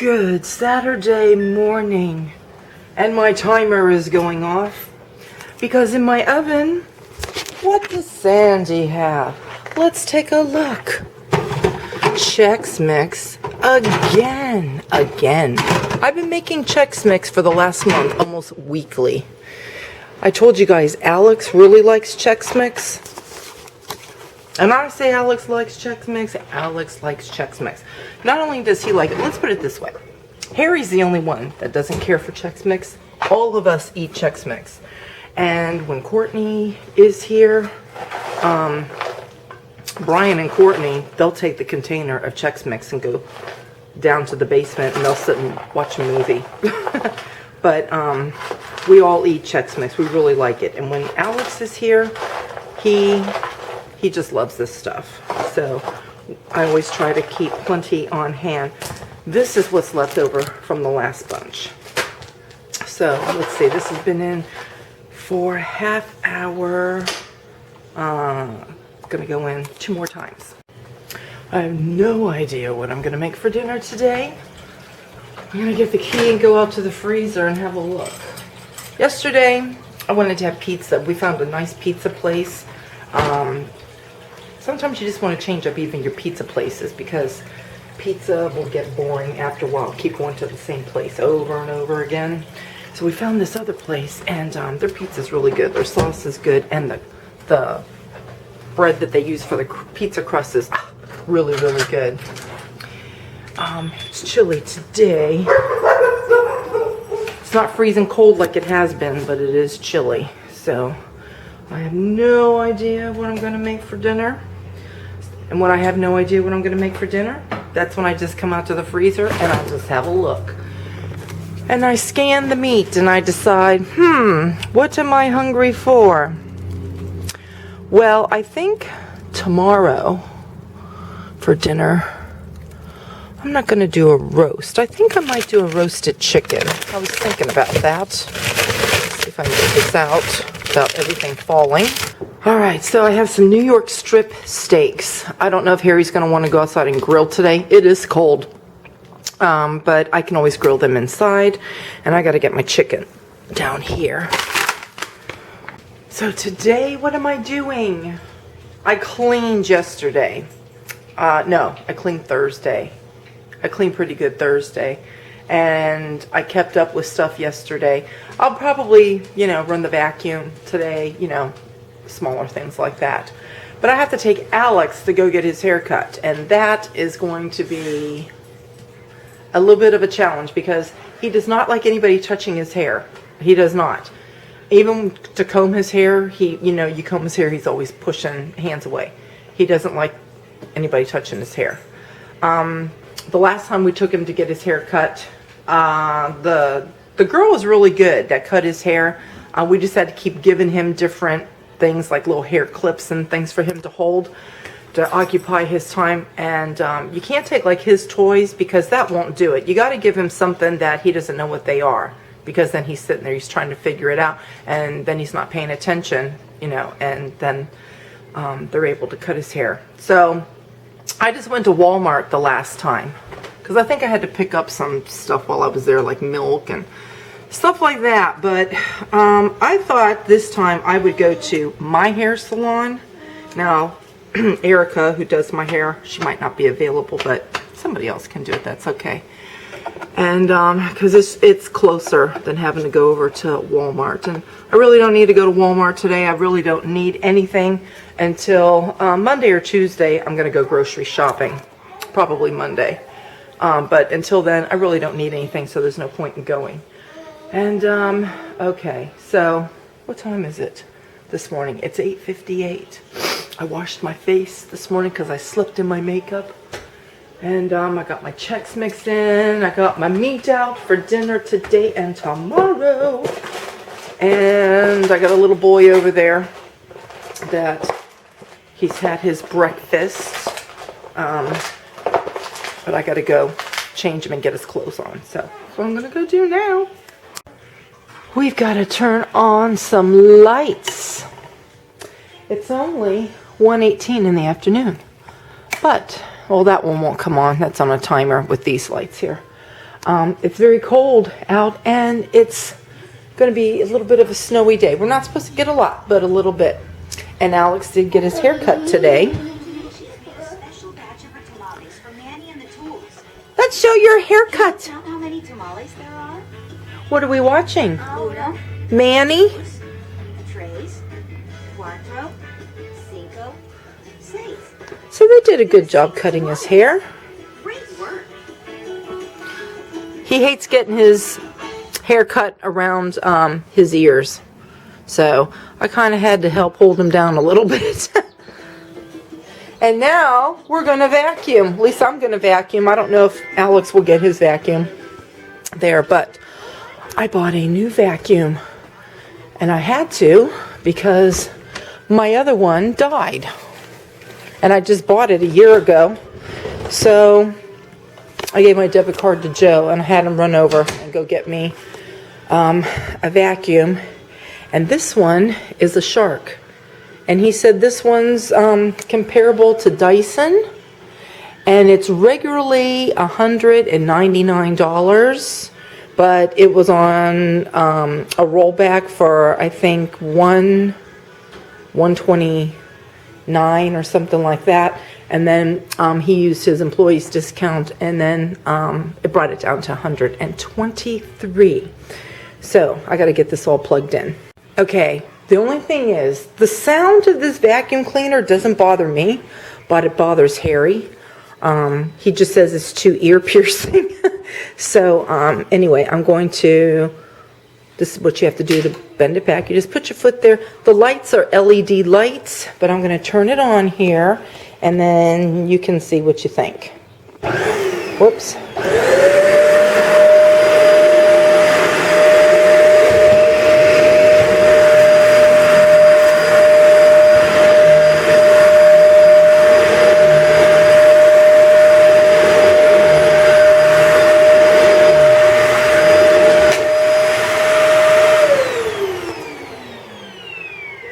Good Saturday morning, and my timer is going off because in my oven, what does Sandy have? Let's take a look. Chex Mix again. I've been making Chex Mix for the last month, almost weekly. I told you guys, Alex really likes Chex Mix. And I say Alex likes Chex Mix, Alex likes Chex Mix. Not only does he like it, let's put it this way. Harry's the only one that doesn't care for Chex Mix. All of us eat Chex Mix. And when Courtney is here, Brian and Courtney, they'll take the container of Chex Mix and go down to the basement and they'll sit and watch a movie. But we all eat Chex Mix. We really like it. And when Alex is here, he just loves this stuff. So I always try to keep plenty on hand. This is what's left over from the last bunch. So let's see, this has been in for half hour. It's gonna go in 2 more times. I have no idea what I'm gonna make for dinner today. I'm gonna get the key and go out to the freezer and have a look. Yesterday, I wanted to have pizza. We found a nice pizza place. Sometimes you just want to change up even your pizza places because pizza will get boring after a while. Keep going to the same place over and over again. So we found this other place, and their pizza is really good. Their sauce is good, and the bread that they use for the pizza crust is really, really good. It's chilly today. It's not freezing cold like it has been, but it is chilly. So I have no idea what I'm going to make for dinner. And when I have no idea what I'm going to make for dinner, that's when I just come out to the freezer and I'll just have a look. And I scan the meat and I decide, what am I hungry for? Well, I think tomorrow for dinner, I'm not going to do a roast. I think I might do a roasted chicken. I was thinking about that. Let's see if I can get this out without everything falling. All right, so I have some New York strip steaks. I don't know if Harry's going to want to go outside and grill today. It is cold, but I can always grill them inside. And I got to get my chicken down here. So today, what am I doing? I cleaned yesterday. No, I cleaned Thursday. I cleaned pretty good Thursday. And I kept up with stuff yesterday. I'll probably, run the vacuum today, smaller things like that. But I have to take Alex to go get his hair cut, and that is going to be a little bit of a challenge because he does not like anybody touching his hair. He does not. Even to comb his hair, you comb his hair, he's always pushing hands away. He doesn't like anybody touching his hair. The last time we took him to get his hair cut, the girl was really good that cut his hair. We just had to keep giving him different things like little hair clips and things for him to hold to occupy his time. And you can't take like his toys because that won't do it. You got to give him something that he doesn't know what they are, because then he's sitting there, he's trying to figure it out, and then he's not paying attention, and then they're able to cut his hair. So I just went to Walmart the last time because I think I had to pick up some stuff while I was there, like milk and stuff like that. But I thought this time I would go to my hair salon. Now, Erica, who does my hair, she might not be available, but somebody else can do it. That's okay. And because it's closer than having to go over to Walmart. And I really don't need to go to Walmart today. I really don't need anything until Monday or Tuesday. I'm going to go grocery shopping. Probably Monday. But until then, I really don't need anything, so there's no point in going. And, okay, so what time is it this morning? It's 8:58. I washed my face this morning because I slipped in my makeup. And I got my Chex Mix in. I got my meat out for dinner today and tomorrow. And I got a little boy over there that he's had his breakfast. But I got to go change him and get his clothes on. So that's what I'm going to go do now. We've got to turn on some lights. It's only 1:18 in the afternoon. But, well, that one won't come on. That's on a timer with these lights here. It's very cold out, and it's going to be a little bit of a snowy day. We're not supposed to get a lot, but a little bit. And Alex did get his hair cut today. Let's show your haircut. Count how many tamales there are. What are we watching? Uno, Manny? tres, cuatro, cinco, seis. So they did a good job cutting his hair. Great work. He hates getting his hair cut around his ears. So I kind of had to help hold him down a little bit. And now we're going to vacuum. At least I'm going to vacuum. I don't know if Alex will get his vacuum there, but I bought a new vacuum. And I had to because my other one died. And I just bought it a year ago. So I gave my debit card to Joe and I had him run over and go get me a vacuum. And this one is a Shark. And he said this one's comparable to Dyson. And it's regularly $199. But it was on a rollback for, I think, $129 or something like that. And then he used his employee's discount, and then it brought it down to $123. So I got to get this all plugged in. Okay, the only thing is, the sound of this vacuum cleaner doesn't bother me, but it bothers Harry. He just says it's too ear piercing. So anyway, I'm going to, this is what you have to do to bend it back. You just put your foot there. The lights are LED lights, but I'm going to turn it on here, and then you can see what you think. Whoops.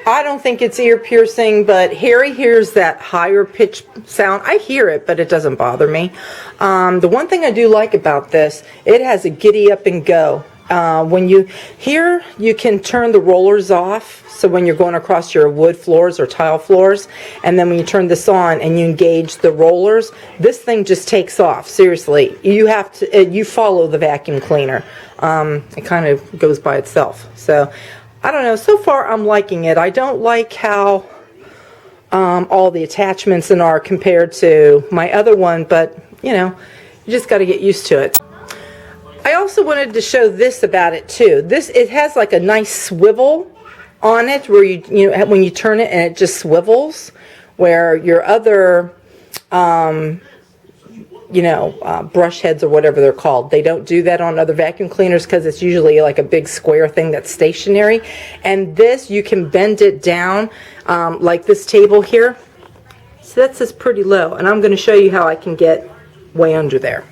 I don't think it's ear piercing, but Harry hears that higher pitch sound. I hear it, but it doesn't bother me. The one thing I do like about this, it has a giddy up and go. When you here, you can turn the rollers off. So when you're going across your wood floors or tile floors, and then when you turn this on and you engage the rollers, this thing just takes off. Seriously, you have to. You follow the vacuum cleaner. It kind of goes by itself. So I don't know. So far, I'm liking it. I don't like how all the attachments in are compared to my other one, but you know, you just got to get used to it. I also wanted to show this about it too. It has like a nice swivel on it where you know when you turn it and it just swivels, where your other brush heads or whatever they're called, they don't do that on other vacuum cleaners because it's usually like a big square thing that's stationary. And this, you can bend it down like this table here. So that's just pretty low, and I'm going to show you how I can get way under there.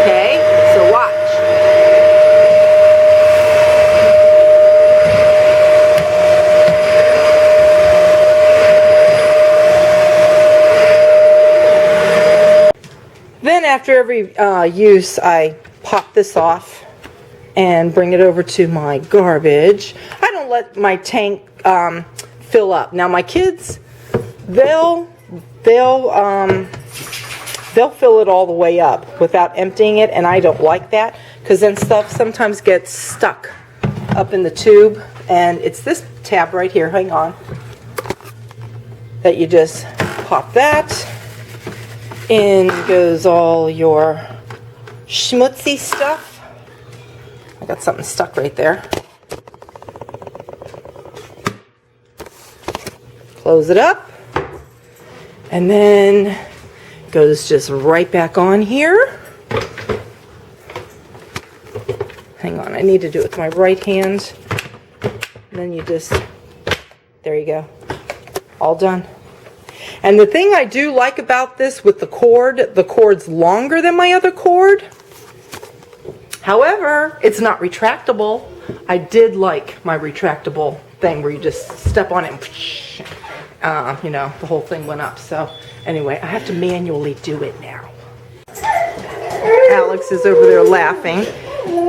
Okay, so watch. Then after every use, I pop this off and bring it over to my garbage. I don't let my tank fill up. Now my kids, they'll fill it all the way up without emptying it, and I don't like that because then stuff sometimes gets stuck up in the tube. And it's this tab right here, hang on, that you just pop that. In goes all your schmutzy stuff. I got something stuck right there. Close it up. And then goes just right back on here. Hang on, I need to do it with my right hand. And then you just, there you go. All done. And the thing I do like about this with the cord's longer than my other cord. However, it's not retractable. I did like my retractable thing where you just step on it and you know, the whole thing went up. So anyway, I have to manually do it now. Alex is over there laughing.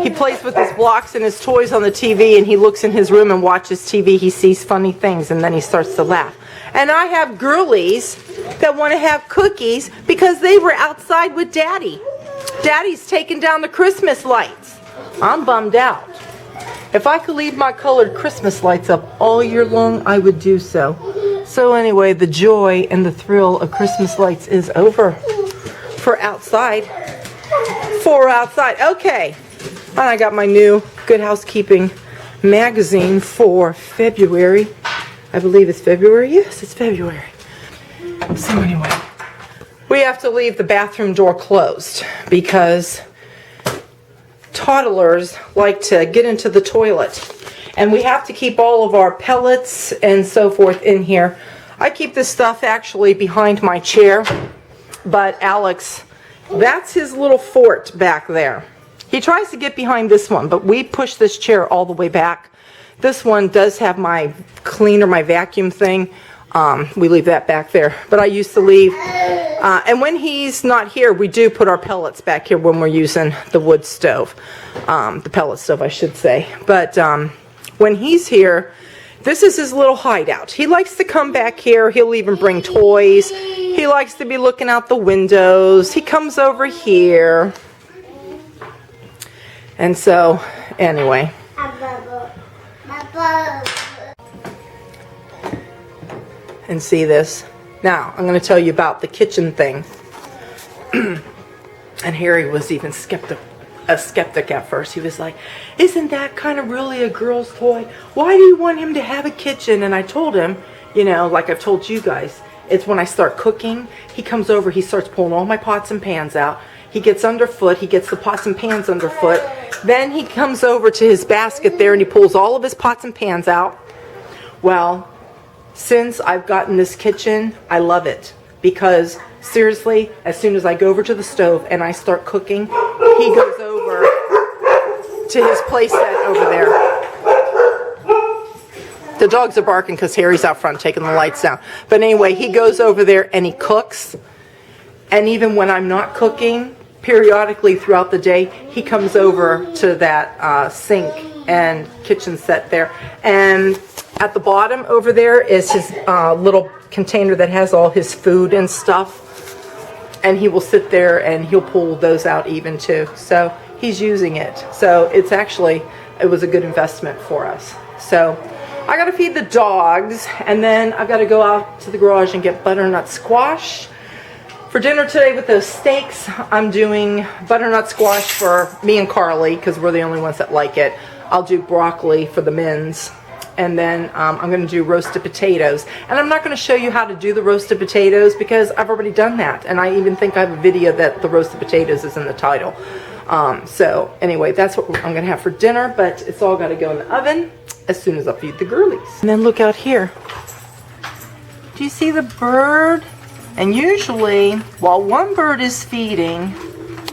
He plays with his blocks and his toys on the TV, and he looks in his room and watches TV. He sees funny things, and then he starts to laugh. And I have girlies that want to have cookies because they were outside with Daddy. Daddy's taking down the Christmas lights. I'm bummed out. If I could leave my colored Christmas lights up all year long, I would do so. So anyway, the joy and the thrill of Christmas lights is over for outside. Okay. And I got my new Good Housekeeping magazine for February. I believe it's February. Yes, it's February. So anyway, we have to leave the bathroom door closed because toddlers like to get into the toilet. And we have to keep all of our pellets and so forth in here. I keep this stuff actually behind my chair, but Alex, that's his little fort back there. He tries to get behind this one, but we push this chair all the way back. This one does have my cleaner, my vacuum thing. We leave that back there. But I used to leave, and when he's not here, we do put our pellets back here when we're using the wood stove. The pellet stove, I should say. But when he's here, this is his little hideout. He likes to come back here. He'll even bring toys. He likes to be looking out the windows. He comes over here. And so, anyway. And see this. Now, I'm going to tell you about the kitchen thing. And Harry was even a skeptic at first. He was like, isn't that kind of really a girl's toy? Why do you want him to have a kitchen? And I told him, you know, like I've told you guys, it's when I start cooking, he comes over, he starts pulling all my pots and pans out. He gets underfoot, he gets the pots and pans underfoot. Then he comes over to his basket there and he pulls all of his pots and pans out. Well, since I've gotten this kitchen, I love it. Because seriously, as soon as I go over to the stove and I start cooking, he goes over to his playset over there. The dogs are barking because Harry's out front taking the lights down. But anyway, he goes over there and he cooks. And even when I'm not cooking, periodically throughout the day, he comes over to that sink and kitchen set there. And at the bottom over there is his little container that has all his food and stuff. And he will sit there and he'll pull those out even too. So he's using it. So it's actually, it was a good investment for us. So I got to feed the dogs. And then I've got to go out to the garage and get butternut squash. For dinner today with those steaks, I'm doing butternut squash for me and Carly because we're the only ones that like it. I'll do broccoli for the men's. And then I'm going to do roasted potatoes. And I'm not going to show you how to do the roasted potatoes because I've already done that. And I even think I have a video that the roasted potatoes is in the title. So anyway, that's what I'm going to have for dinner. But it's all got to go in the oven as soon as I feed the girlies. And then look out here. Do you see the bird? And usually, while one bird is feeding,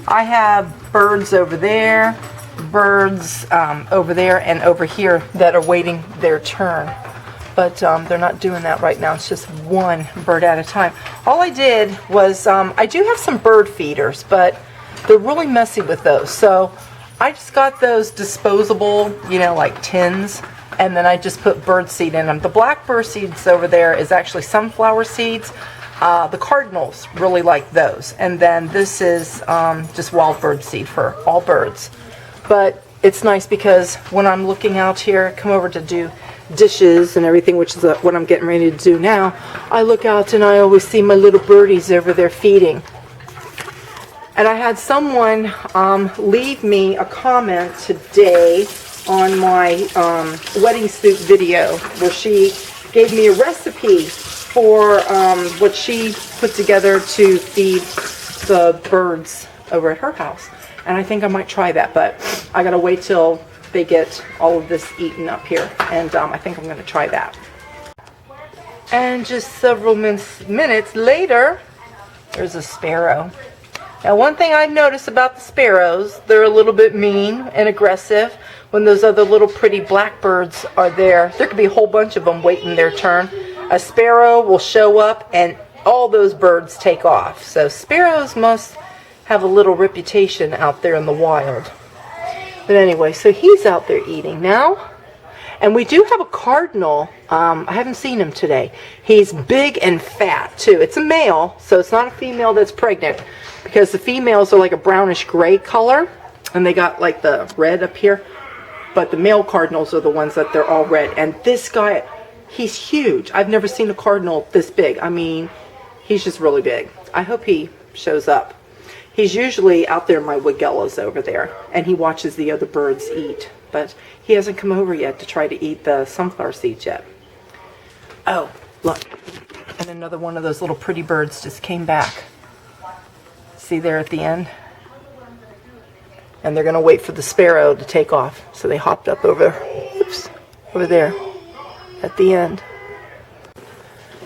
I have birds over there, birds over there, and over here that are waiting their turn. But they're not doing that right now. It's just one bird at a time. All I did was, I do have some bird feeders, but they're really messy with those. So I just got those disposable, you know, like tins, and then I just put bird seed in them. The black bird seeds over there is actually sunflower seeds. The cardinals really like those. And then this is just wild bird seed for all birds. But it's nice because when I'm looking out here, come over to do dishes and everything, which is what I'm getting ready to do now, I look out and I always see my little birdies over there feeding. And I had someone leave me a comment today on my wedding suit video where she gave me a recipe for what she put together to feed the birds over at her house. And I think I might try that, but I gotta wait till they get all of this eaten up here. And I think I'm gonna try that. And just several minutes later, there's a sparrow. Now one thing I've noticed about the sparrows, they're a little bit mean and aggressive. When those other little pretty blackbirds are there, there could be a whole bunch of them waiting their turn. a sparrow will show up and all those birds take off. So sparrows must have a little reputation out there in the wild. But anyway, so he's out there eating now. And we do have a cardinal. I haven't seen him today. He's big and fat too. It's a male, so it's not a female that's pregnant, because the females are like a brownish gray color and they got like the red up here. But the male cardinals are the ones that they're all red. And this guy, he's huge. I've never seen a cardinal this big. I mean, he's just really big. I hope he shows up. He's usually out there in my Wegellas over there, and he watches the other birds eat. But he hasn't come over yet to try to eat the sunflower seeds yet. Oh, look. And another one of those little pretty birds just came back. See there at the end? And they're going to wait for the sparrow to take off. So they hopped up over there at the end.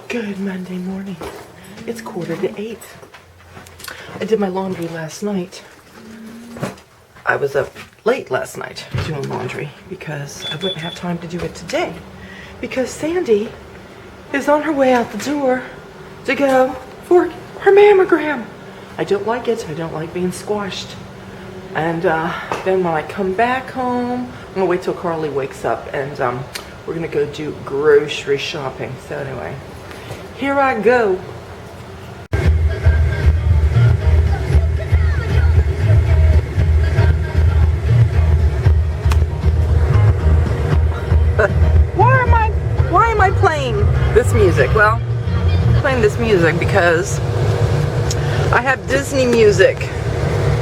Good Monday morning. It's 7:45. I did my laundry last night. I was up late last night doing laundry because I wouldn't have time to do it today, because Sandy is on her way out the door to go for her mammogram. I don't like it. I don't like being squashed. And then when I come back home, I'm going to wait till Carly wakes up, and we're going to go do grocery shopping. So anyway, here I go. Why am I playing this music? Well, I'm playing this music because I have Disney music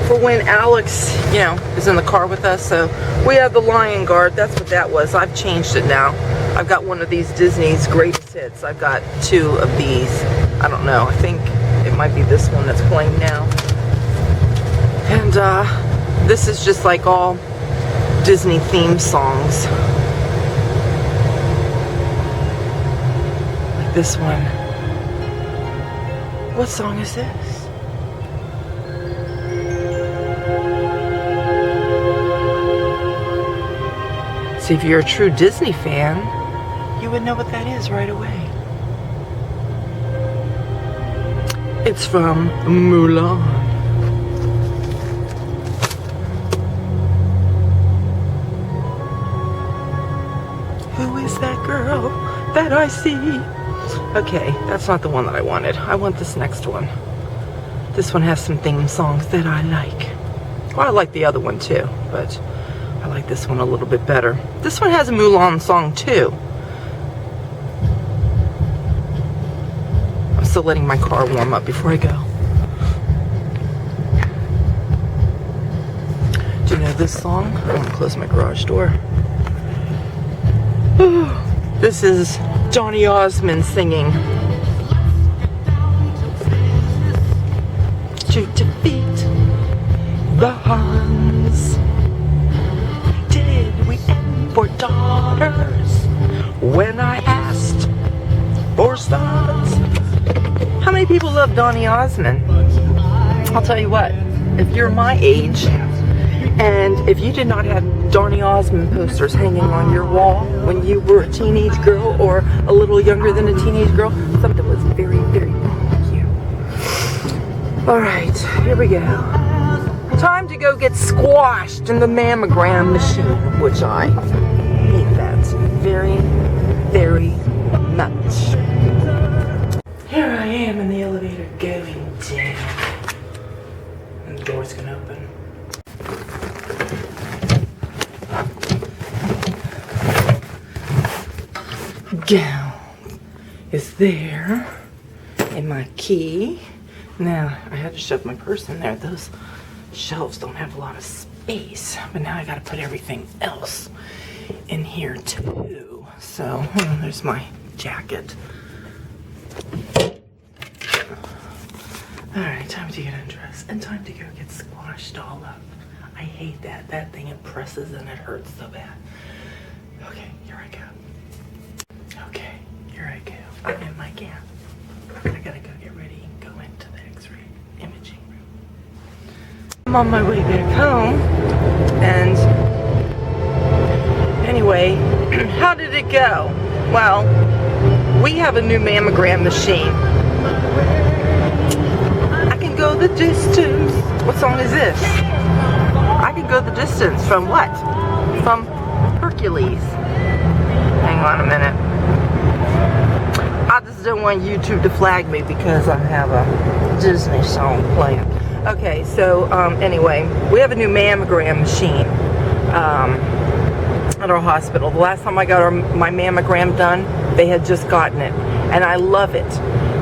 for when Alex, is in the car with us. So we have the Lion Guard. That's what that was. I've changed it now. I've got one of these Disney's greatest hits. I've got 2 of these. I don't know. I think it might be this one that's playing now. And this is just like all Disney theme songs. Like this one. What song is this? See, if you're a true Disney fan, you would know what that is right away. It's from Mulan. Who is that girl that I see? Okay, that's not the one that I wanted. I want this next one. This one has some theme songs that I like. Well, I like the other one too, but I like this one a little bit better. This one has a Mulan song too. I'm still letting my car warm up before I go. Do you know this song? I want to close my garage door. This is Johnny Osmond singing. To defeat the Huns, did we end for daughters when I asked for sons? How many people love Donny Osmond? I'll tell you what, if you're my age and if you did not have Donny Osmond posters hanging on your wall when you were a teenage girl or a little younger than a teenage girl, something was very, very wrong with you. Alright, here we go. Time to go get squashed in the mammogram machine, which I hate that very, very much. Here I am in the elevator going down. And the door's gonna open. Gown is there, and my key. Now, I had to shove my purse in there. Those shelves don't have a lot of space, but now I gotta put everything else in here too. So, there's my jacket. Alright, time to get undressed and time to go get squashed all up. I hate that. That thing, it presses and it hurts so bad. Okay, here I go. Okay, here I go. I'm in my gown. I gotta go get ready and go into the X-ray imaging room. I'm on my way back home, and anyway, how did it go? Well, we have a new mammogram machine. I can go the distance. What song is this? I can go the distance from what? From Hercules. Hang on a minute. I just don't want YouTube to flag me because I have a Disney song playing. Okay, so anyway, we have a new mammogram machine at our hospital. The last time I got my mammogram done, they had just gotten it. And I love it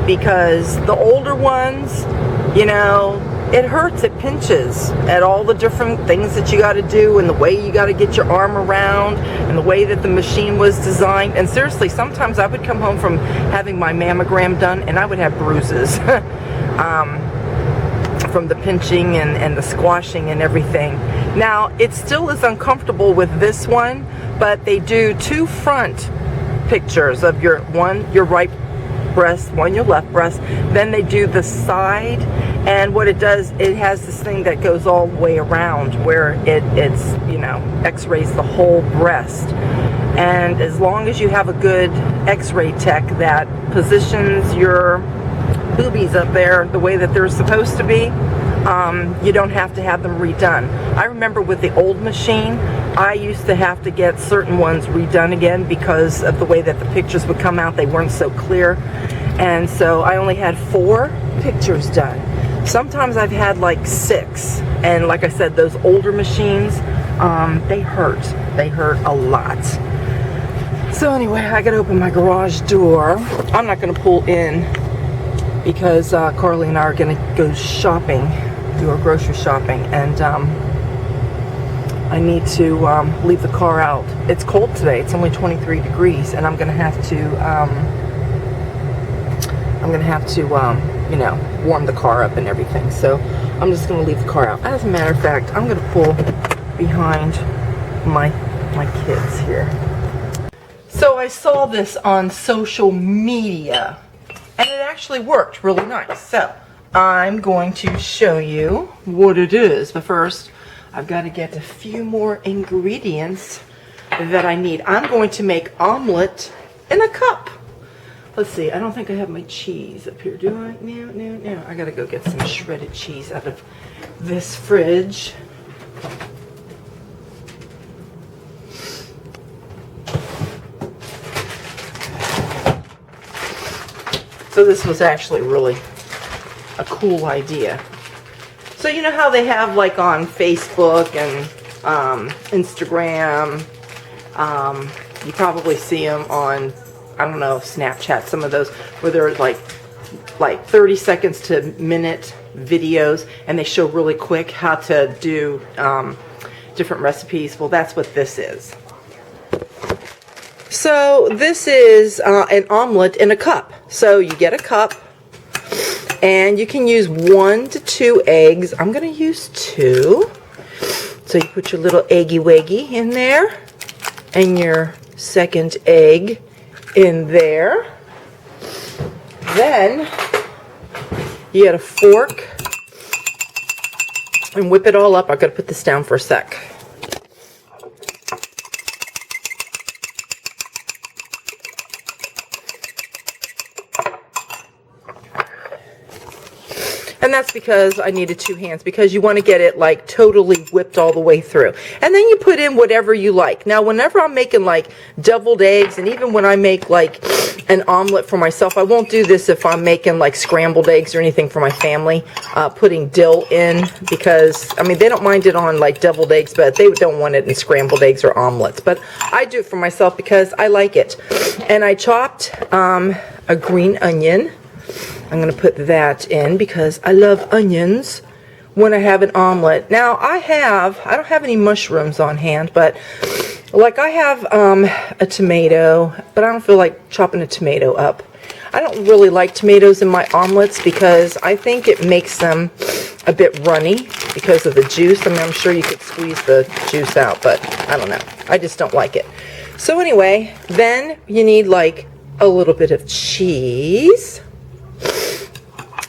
because the older ones, you know, it hurts, it pinches at all the different things that you got to do and the way you got to get your arm around and the way that the machine was designed. And seriously, sometimes I would come home from having my mammogram done and I would have bruises from the pinching and the squashing and everything. Now, it still is uncomfortable with this one, but they do 2 front pictures of your right breast, one your left breast, then they do the side, and what it does, it has this thing that goes all the way around where it's you know, x-rays the whole breast. And as long as you have a good x-ray tech that positions your boobies up there the way that they're supposed to be, you don't have to have them redone. I remember with the old machine, I used to have to get certain ones redone again because of the way that the pictures would come out. They weren't so clear. And so I only had 4 pictures done. Sometimes I've had like 6. And like I said, those older machines, they hurt. They hurt a lot. So anyway, I gotta open my garage door. I'm not gonna pull in because Carly and I are gonna go shopping, do our grocery shopping, and I need to leave the car out. It's cold today. It's only 23 degrees, and I'm gonna have to you know, warm the car up and everything. So I'm just gonna leave the car out. As a matter of fact, I'm gonna pull behind my kids here. So I saw this on social media, and it actually worked really nice. So I'm going to show you what it is. But first, I've got to get a few more ingredients that I need. I'm going to make omelette in a cup. Let's see, I don't think I have my cheese up here, do I? No. I got to go get some shredded cheese out of this fridge. So this was actually really a cool idea. So you know how they have like on Facebook and Instagram, you probably see them on, I don't know, Snapchat, some of those where they're like 30 seconds to minute videos, and they show really quick how to do different recipes. Well, that's what this is. So this is an omelet in a cup. So you get a cup, and you can use 1 to 2 eggs. I'm going to use 2. So you put your little eggy waggy in there, and your second egg in there. Then you get a fork and whip it all up. I've got to put this down for a sec. And that's because I needed 2 hands, because you want to get it like totally whipped all the way through. And then you put in whatever you like. Now, whenever I'm making like deviled eggs, and even when I make like an omelet for myself, I won't do this if I'm making like scrambled eggs or anything for my family, putting dill in, because I mean, they don't mind it on like deviled eggs, but they don't want it in scrambled eggs or omelets. But I do it for myself because I like it. And I chopped a green onion. I'm going to put that in because I love onions when I have an omelet. Now, I don't have any mushrooms on hand, but like I have a tomato, but I don't feel like chopping a tomato up. I don't really like tomatoes in my omelets because I think it makes them a bit runny because of the juice. I mean, I'm sure you could squeeze the juice out, but I don't know. I just don't like it. So anyway, then you need like a little bit of cheese.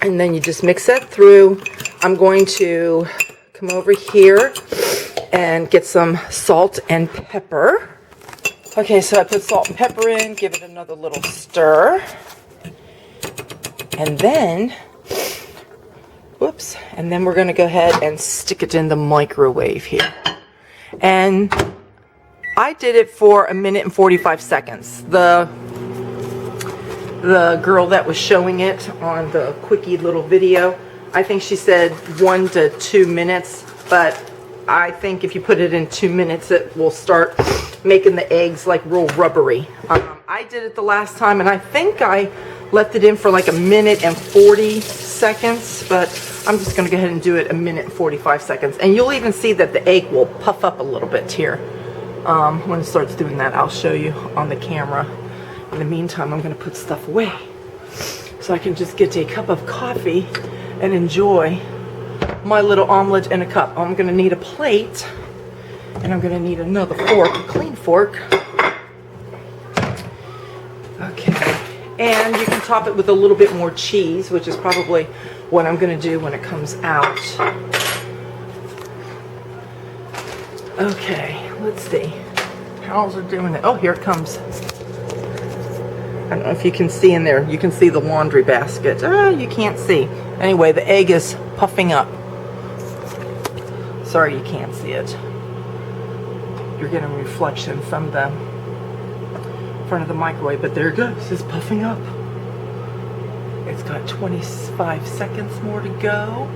And then you just mix that through. I'm going to come over here and get some salt and pepper. Okay, so I put salt and pepper in, give it another little stir. And then, whoops, and then we're going to go ahead and stick it in the microwave here. And I did it for 1 minute and 45 seconds. The girl that was showing it on the quickie little video, I think she said 1 to 2 minutes, but I think if you put it in 2 minutes, it will start making the eggs like real rubbery. I did it the last time, and I think I left it in for like 1 minute and 40 seconds, but I'm just going to go ahead and do it 1 minute and 45 seconds. And you'll even see that the egg will puff up a little bit here. When it starts doing that, I'll show you on the camera. In the meantime, I'm going to put stuff away so I can just get a cup of coffee and enjoy my little omelet in a cup. I'm going to need a plate, and I'm going to need another fork, a clean fork. Okay, and you can top it with a little bit more cheese, which is probably what I'm going to do when it comes out. Okay, let's see. How's it doing it? Oh, here it comes. I don't know if you can see in there. You can see the laundry basket. You can't see. Anyway, the egg is puffing up. Sorry you can't see it. You're getting a reflection from the front of the microwave, but there it goes. It's puffing up. It's got 25 seconds more to go.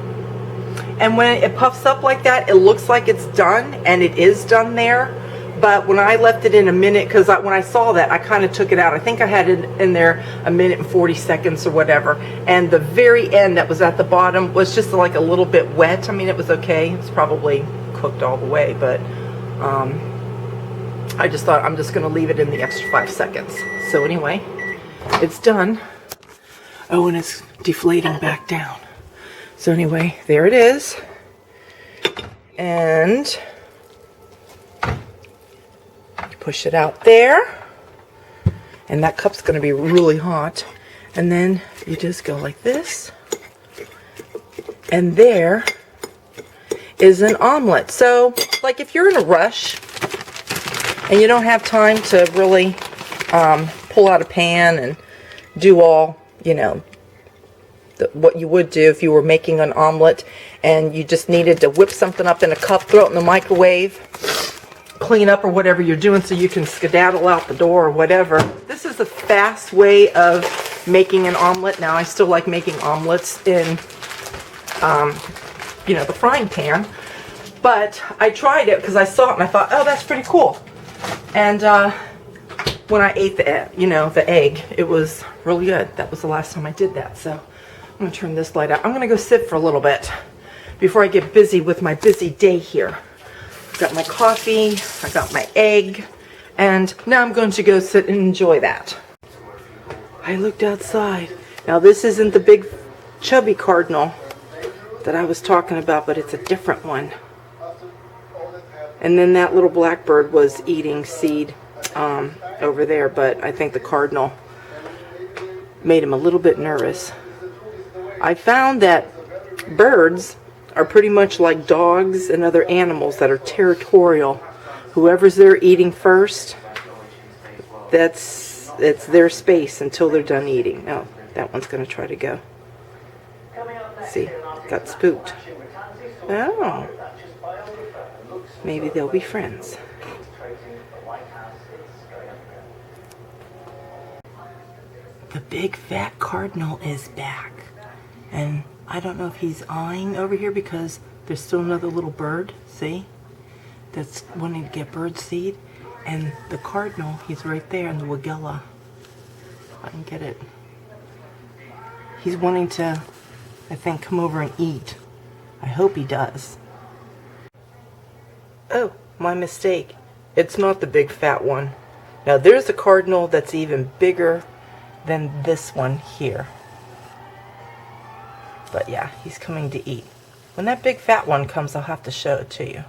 And when it puffs up like that, it looks like it's done, and it is done there. But when I left it in 1 minute, because when I saw that, I kind of took it out. I think I had it in there 1 minute and 40 seconds or whatever. And the very end that was at the bottom was just like a little bit wet. I mean, it was okay. It was probably cooked all the way, but I just thought I'm just going to leave it in the extra 5 seconds. So anyway, it's done. Oh, and it's deflating back down. So anyway, there it is. And push it out there, and that cup's going to be really hot, and then you just go like this, and there is an omelet. So like if you're in a rush and you don't have time to really pull out a pan and do all, you know, what you would do if you were making an omelet, and you just needed to whip something up in a cup, throw it in the microwave, clean up or whatever you're doing so you can skedaddle out the door or whatever. This is a fast way of making an omelet. Now, I still like making omelets in, you know, the frying pan. But I tried it because I saw it and I thought, oh, that's pretty cool. And when I ate the, you know, the egg, it was really good. That was the last time I did that. So I'm going to turn this light out. I'm going to go sit for a little bit before I get busy with my busy day here. Got my coffee, I got my egg, and now I'm going to go sit and enjoy that. I looked outside. Now this isn't the big chubby cardinal that I was talking about, but it's a different one. And then that little blackbird was eating seed over there, but I think the cardinal made him a little bit nervous. I found that birds are pretty much like dogs and other animals that are territorial. Whoever's there eating first, it's their space until they're done eating. Oh, that one's going to try to go. See, got spooked. Oh, maybe they'll be friends. The big fat cardinal is back, and I don't know if he's eyeing over here because there's still another little bird, see, that's wanting to get bird seed. And the cardinal, he's right there in the wagella. If I can get it. He's wanting to, I think, come over and eat. I hope he does. Oh, my mistake. It's not the big fat one. Now there's a cardinal that's even bigger than this one here. But yeah, he's coming to eat. When that big fat one comes, I'll have to show it to you.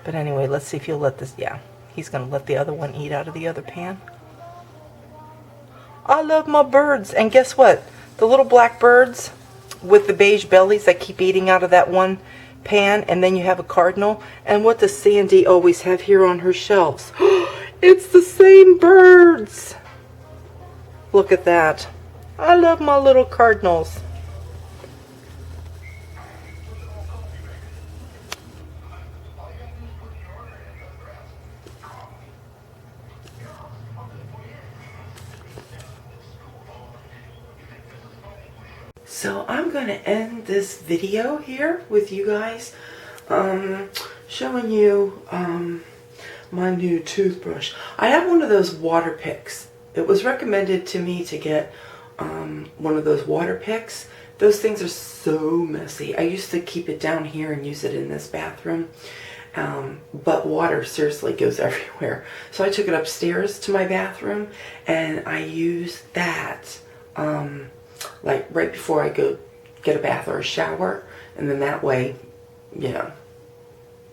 But anyway, let's see if he'll let this, yeah. He's going to let the other one eat out of the other pan. I love my birds. And guess what? The little black birds with the beige bellies that keep eating out of that one pan. And then you have a cardinal. And what does Sandy always have here on her shelves? It's the same birds. Look at that. I love my little cardinals. So I'm going to end this video here with you guys, showing you my new toothbrush. I have one of those water picks. It was recommended to me to get one of those water picks. Those things are so messy. I used to keep it down here and use it in this bathroom. But water seriously goes everywhere. So I took it upstairs to my bathroom and I use that like right before I go get a bath or a shower. And then that way, you know,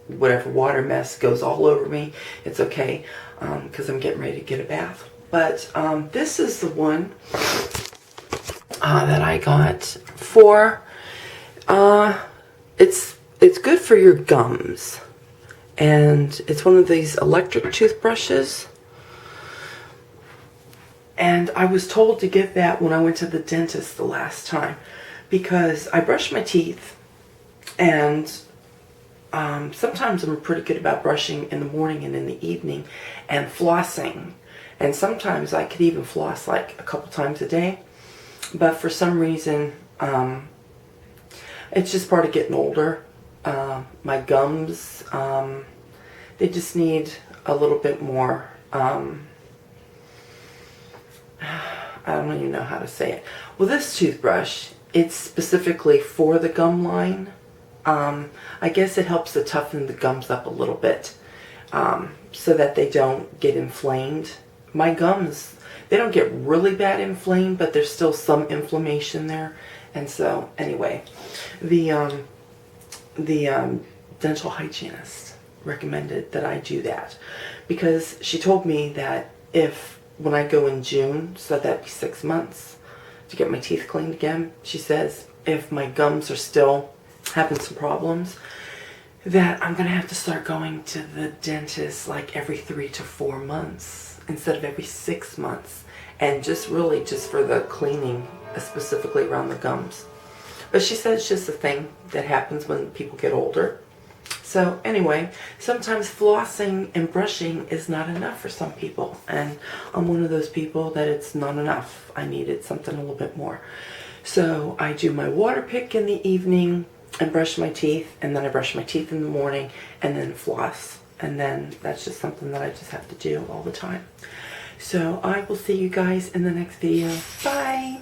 whatever water mess goes all over me, it's okay, because I'm getting ready to get a bath. But this is the one that I got for, it's good for your gums. And it's one of these electric toothbrushes. And I was told to get that when I went to the dentist the last time, because I brush my teeth, and sometimes I'm pretty good about brushing in the morning and in the evening, and flossing. And sometimes I could even floss like a couple times a day. But for some reason, it's just part of getting older. My gums, they just need a little bit more, I don't even know how to say it. Well, this toothbrush, it's specifically for the gum line. I guess it helps to toughen the gums up a little bit, so that they don't get inflamed. My gums, they don't get really bad inflamed, but there's still some inflammation there. And so, anyway, the dental hygienist recommended that I do that, because she told me that when I go in June, so that'd be 6 months to get my teeth cleaned again, she says if my gums are still having some problems, that I'm going to have to start going to the dentist like every 3 to 4 months instead of every 6 months. And just really just for the cleaning, specifically around the gums. But she said it's just a thing that happens when people get older. So anyway, sometimes flossing and brushing is not enough for some people. And I'm one of those people that it's not enough. I needed something a little bit more. So I do my water pick in the evening and brush my teeth. And then I brush my teeth in the morning and then floss. And then that's just something that I just have to do all the time. So I will see you guys in the next video. Bye!